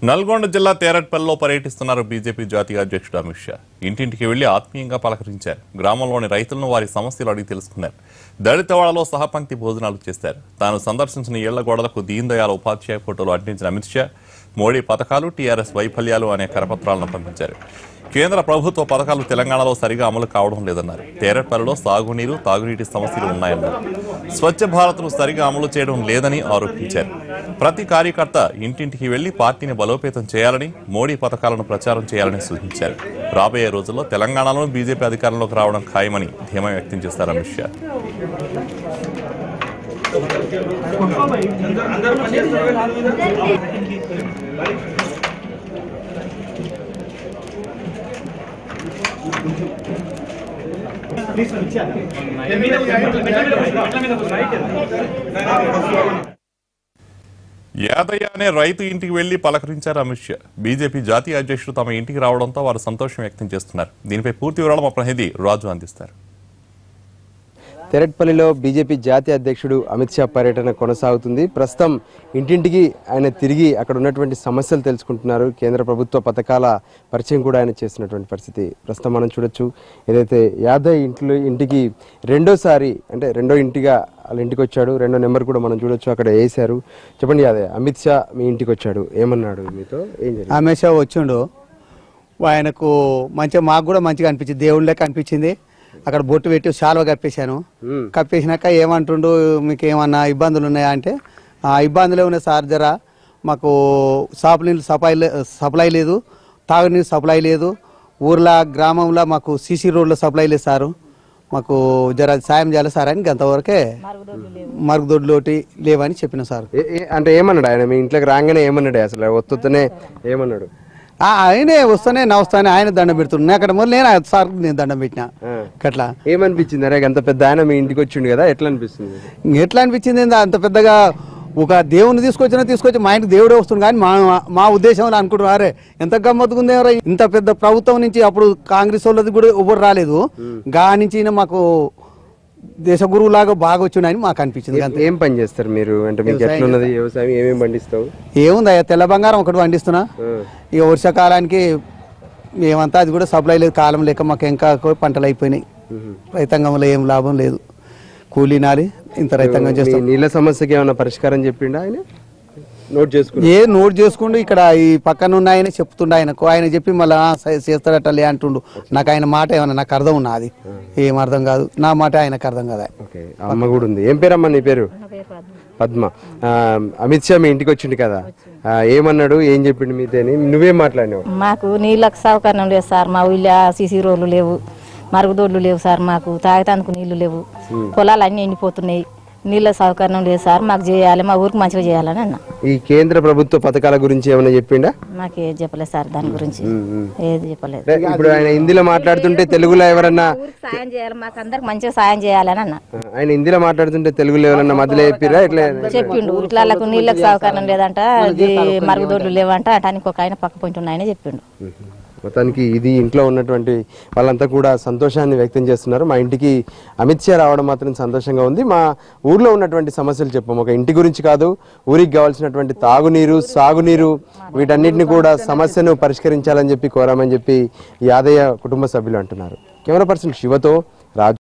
నల్గొండ జిల్లా తేరట్పల్లిలో పర్యటిస్తున్నారు బీజేపీ జాతీయ అధ్యక్షుడు అమిత్ షా. ఇంటింటికి వెళ్లి ఆత్మీయంగా పలకరించారు. గ్రామంలోని రైతులను వారి సమస్యలు అడిగి తెలుసుకున్నారు. దళితవాడలో సహపంక్తి భోజనాలు చేశారు. తాను సందర్శించిన ఇళ్ల గోడలకు దీన్ దయాళ్ ఉపాధ్యాయ ఫోటోలు అంటించిన అమిత్ షా మోడీ పథకాలు, టీఆర్ఎస్ వైఫల్యాలు అనే కరపత్రాలను పంపించారు. కేంద్ర ప్రభుత్వ పథకాలు తెలంగాణలో సరిగా అమలు కావడం లేదన్నారు. తేరట్పల్లిలో సాగునీరు, తాగునీటి సమస్యలు ఉన్నాయన్నారు. స్వచ్ఛ భారత్ను సరిగా అమలు చేయడం లేదని ఆరోపించారు. ప్రతి కార్యకర్త ఇంటింటికి వెళ్లి పార్టీని బలోపేతం చేయాలని, మోడీ పథకాలను ప్రచారం చేయాలని సూచించారు. రాబోయే రోజుల్లో తెలంగాణలో బీజేపీ అధికారంలోకి రావడం ఖాయమని ధీమా వ్యక్తం చేశారు అమిత్ షా. యాదయ్య అనే రైతు ఇంటికి వెళ్లి పలకరించారు అమిత్ షా. బీజేపీ జాతీయ అధ్యక్షుడు తమ ఇంటికి రావడంతో వారు సంతోషం వ్యక్తం చేస్తున్నారు. దీనిపై పూర్తి వివరాలు మా ప్రతినిధి రాజు అందిస్తారు. తెరట్పల్లిలో బీజేపీ జాతీయ అధ్యక్షుడు అమిత్ షా పర్యటన కొనసాగుతుంది. ప్రస్తుతం ఇంటింటికి ఆయన తిరిగి అక్కడ ఉన్నటువంటి సమస్యలు తెలుసుకుంటున్నారు. కేంద్ర ప్రభుత్వ పథకాల పరిచయం కూడా ఆయన చేస్తున్నటువంటి పరిస్థితి ప్రస్తుతం మనం చూడొచ్చు. ఏదైతే యాదవ్ ఇంటికి రెండోసారి అంటే రెండో ఇంటిగా వాళ్ళ ఇంటికి వచ్చాడు. రెండో నెంబర్ కూడా మనం చూడొచ్చు, అక్కడ వేశారు. చెప్పండి యాదవ్, అమిత్ షా మీ ఇంటికి వచ్చాడు, ఏమన్నాడు మీతో? ఏం జరిగింది? అమిత్ షా వచ్చిండు, ఆయనకు మంచిగా మాకు కూడా మంచిగా అనిపించింది, దేవుళ్ళ లెక్క అనిపించింది. అక్కడ బొట్టు పెట్టి శాలువ కప్పేశాను. కప్పేసినాక ఏమంటుండు, మీకు ఏమన్నా ఇబ్బందులు ఉన్నాయా అంటే, ఇబ్బందులే ఉన్నాయి సార్, జరా మాకు సాపు నీళ్ళు సప్లై లేదు, తాగునీరు సప్లై లేదు, ఊర్లో గ్రామంలో మాకు సీసీ రోడ్ల సప్లై లేదు సారు, మాకు జర సాయం చేయాలి సార్ అని అంతవరకే మరుగుదొడ్లోటి లేవని చెప్పిన సార్. అంటే ఏమన్నాడు ఆయన? మీ ఇంట్లోకి రాగానే ఏమన్నాడు? అసలు వస్తూనే ఏమన్నాడు? ఆయనే వస్తానే నా వస్తానే ఆయన దండం పెడుతున్నాను. అక్కడ మొదలు నేను సార్ నేను దండం పెట్టినా. అట్లా ఏమనిపించింది? అరే అంత పెద్ద ఆయన మీ ఇంటికి వచ్చిండు కదా, ఎట్లా అనిపిస్తుంది? ఎట్లా అనిపించింది? అంత పెద్దగా ఒక దేవుని తీసుకొచ్చి మా ఇంటికి దేవుడే వస్తుంది, కానీ మా ఉద్దేశంలో అనుకుంటున్నారు, అరే ఎంత గమ్మత్తుకుంది, ఇంత పెద్ద ప్రభుత్వం నుంచి అప్పుడు కాంగ్రెస్ వాళ్ళది కూడా ఎవరు రాలేదు, గా నుంచి మాకు దేశ గురువు లాగా బాగా వచ్చిండని మాకు అనిపించింది. ఏం పని చేస్తారు మీరు? అంటే మీకు ఎట్లున్నది వ్యవసాయం? ఏమేమి పండిస్తావు? ఏముంది, తెల్ల బంగారం ఒకటి పండిస్తున్నా. ఇక వర్షాకాలానికి ఏమంతా అది కూడా సప్లై లేదు, కాలం లేక మాకు ఇంకా పంటలు అయిపోయినాయి. రైతాంగంలో ఏం లాభం లేదు, కూలీనాలి ఇంత రైతాంగం చేస్తాం. నీళ్ళ సమస్యకి ఏమైనా పరిష్కారం చెప్పిండా ఆయన? నోట్ చేసుకుంటూ ఇక్కడ ఈ పక్కన ఉన్న ఆయన చెప్తుండే, ఆయన చెప్పి మళ్ళీ చేస్తాడటలే అంటుండు. నాకు ఆయన మాట ఏమన్నా నాకు అర్థం ఉన్నది, ఏం అర్థం కాదు, నా మాట ఆయనకు అర్థం కదా. అమ్మ కూడా ఉంది. ఏం పేరమ్మా నీ పేరు? పద్మ. అమిత్ షా మీ ఇంటికి వచ్చిండు కదా, ఏమన్నాడు, ఏం చెప్పిండు మీతోని? నువ్వేం మాట్లాడినావు? మాకు నీళ్ళకి సౌకర్యం లేదు సార్, మా ఊళ్ళో సీసీ రోడ్లు లేవు, మరుగుదొడ్లు లేవు సార్, మాకు తాగటానికి నీళ్లు లేవు, పొలాలు అన్నీ ఎండిపోతున్నాయి, నీళ్ళ సౌకర్యం లేదు సార్, మాకు చేయాలి, మా ఊరికి మంచిగా చేయాలని అన్న. ఈ కేంద్ర ప్రభుత్వ పథకాల గురించి ఏమైనా చెప్పిండా? నాకు ఏది చెప్పలేదు సార్, దాని గురించి ఏది చెప్పలేదు. ఇప్పుడు ఆయన హిందీలో మాట్లాడుతుంటే తెలుగులో ఎవరన్నా సాయం చేయాలి, మాకు అందరికి మంచిగా సాయం చేయాలని అన్న. ఆయన హిందీలో మాట్లాడుతుంటే తెలుగులో ఎవరన్నా మధ్యలో చెప్పిరా? ఇట్లా చెప్పిండు, ఇట్లా నీళ్ళకి సౌకర్యం లేదంట, మరుగుదొడ్లు లేవంట, అటానికి ఒక ఆయన పక్క పోయింట్ ఉన్నాయని చెప్పిండు. మొత్తానికి ఇది ఇంట్లో ఉన్నటువంటి వాళ్ళంతా కూడా సంతోషాన్ని వ్యక్తం చేస్తున్నారు. మా ఇంటికి అమిత్ షా రావడం మాత్రం సంతోషంగా ఉంది. మా ఊర్లో ఉన్నటువంటి సమస్యలు చెప్పాము, ఒక ఇంటి గురించి కాదు, ఊరికి కావాల్సినటువంటి తాగునీరు, సాగునీరు, వీటన్నిటిని కూడా సమస్యను పరిష్కరించాలని చెప్పి కోరామని చెప్పి యాదయ్య కుటుంబ సభ్యులు అంటున్నారు. కెమెరా పర్సన్ శివతో రాజు.